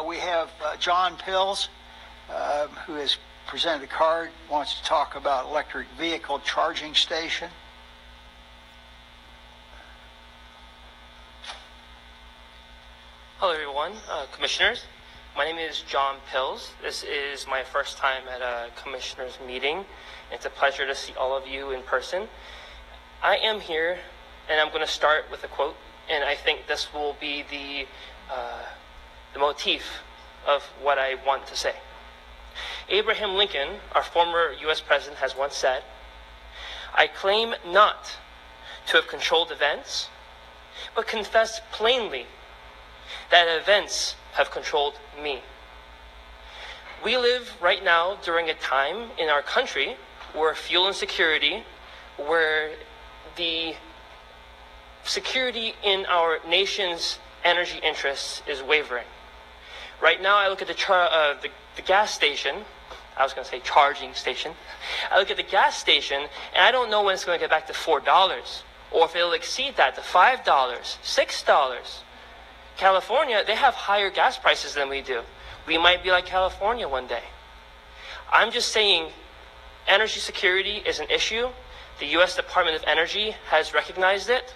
we have John Pilz, who has presented a card, wants to talk about electric vehicle charging station. Hello everyone, commissioners. My name is John Pilz. This is my first time at a commissioners meeting. It's a pleasure to see all of you in person. I am here, and I'm going to start with a quote, and I think this will be the motif of what I want to say. Abraham Lincoln, our former U.S. president, has once said, "I claim not to have controlled events, but confess plainly that events have controlled me." We live right now during a time in our country where fuel insecurity, where the security in our nation's energy interests is wavering. Right now, I look at the gas station. I was going to say charging station. I look at the gas station, and I don't know when it's going to get back to $4, or if it'll exceed that to $5, $6. California, they have higher gas prices than we do. We might be like California one day. I'm just saying energy security is an issue. The U.S. Department of Energy has recognized it.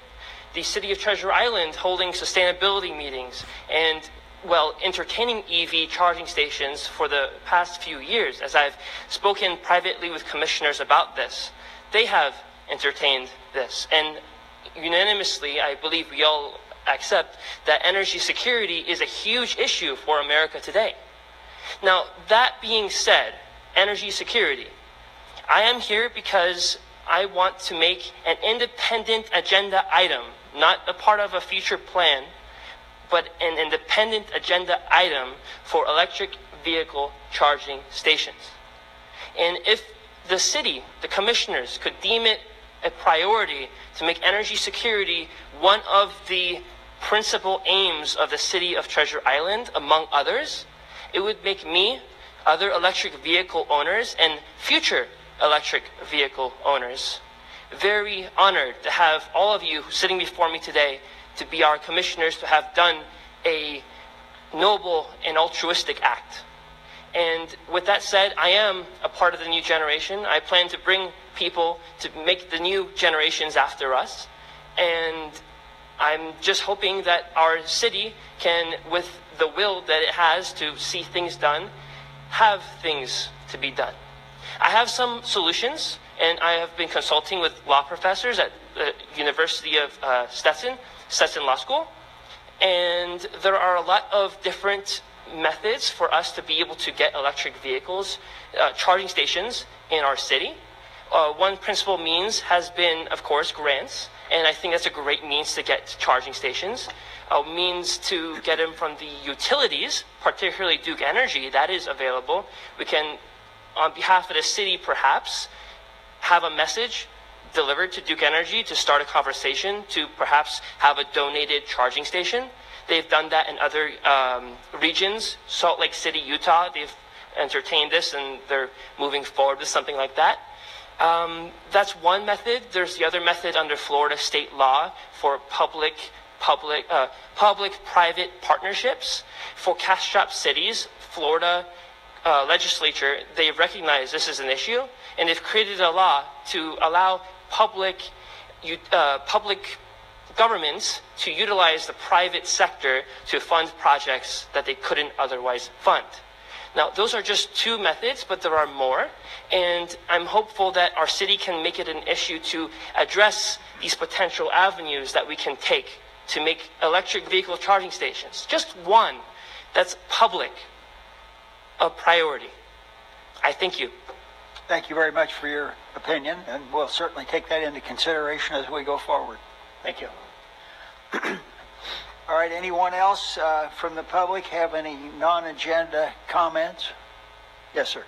The city of Treasure Island holding sustainability meetings and, well, entertaining EV charging stations for the past few years. As I've spoken privately with commissioners about this, they have entertained this. And unanimously, I believe we all accept that energy security is a huge issue for America today. Now, that being said, energy security, I am here because I want to make an independent agenda item, not a part of a future plan, but an independent agenda item for electric vehicle charging stations. And if the city, the commissioners, could deem it a priority to make energy security one of the principal aims of the city of Treasure Island, among others, it would make me, other electric vehicle owners, and future electric vehicle owners very honored to have all of you sitting before me today to be our commissioners, to have done a noble and altruistic act. And with that said, I am a part of the new generation. I plan to bring people to make the new generations after us. And I'm just hoping that our city can, with the will that it has to see things done, have things to be done. I have some solutions, and I have been consulting with law professors at the University of Stetson Law School. And there are a lot of different methods for us to be able to get electric vehicles, charging stations in our city. One principal means has been, of course, grants. And I think that's a great means to get charging stations. A means to get them from the utilities, particularly Duke Energy, that is available. We can, on behalf of the city perhaps, have a message delivered to Duke Energy to start a conversation to perhaps have a donated charging station. They've done that in other regions. Salt Lake City, Utah, they've entertained this and they're moving forward with something like that. That's one method. There's the other method under Florida state law for public-private partnerships. For cash-strapped cities, Florida legislature, they recognize this is an issue, and they've created a law to allow public governments to utilize the private sector to fund projects that they couldn't otherwise fund. Now, those are just two methods, but there are more. And I'm hopeful that our city can make it an issue to address these potential avenues that we can take to make electric vehicle charging stations, just one that's public, a priority. I thank you. Thank you very much for your opinion, and we'll certainly take that into consideration as we go forward. Thank you. All right, anyone else from the public have any non-agenda comments? Yes, sir.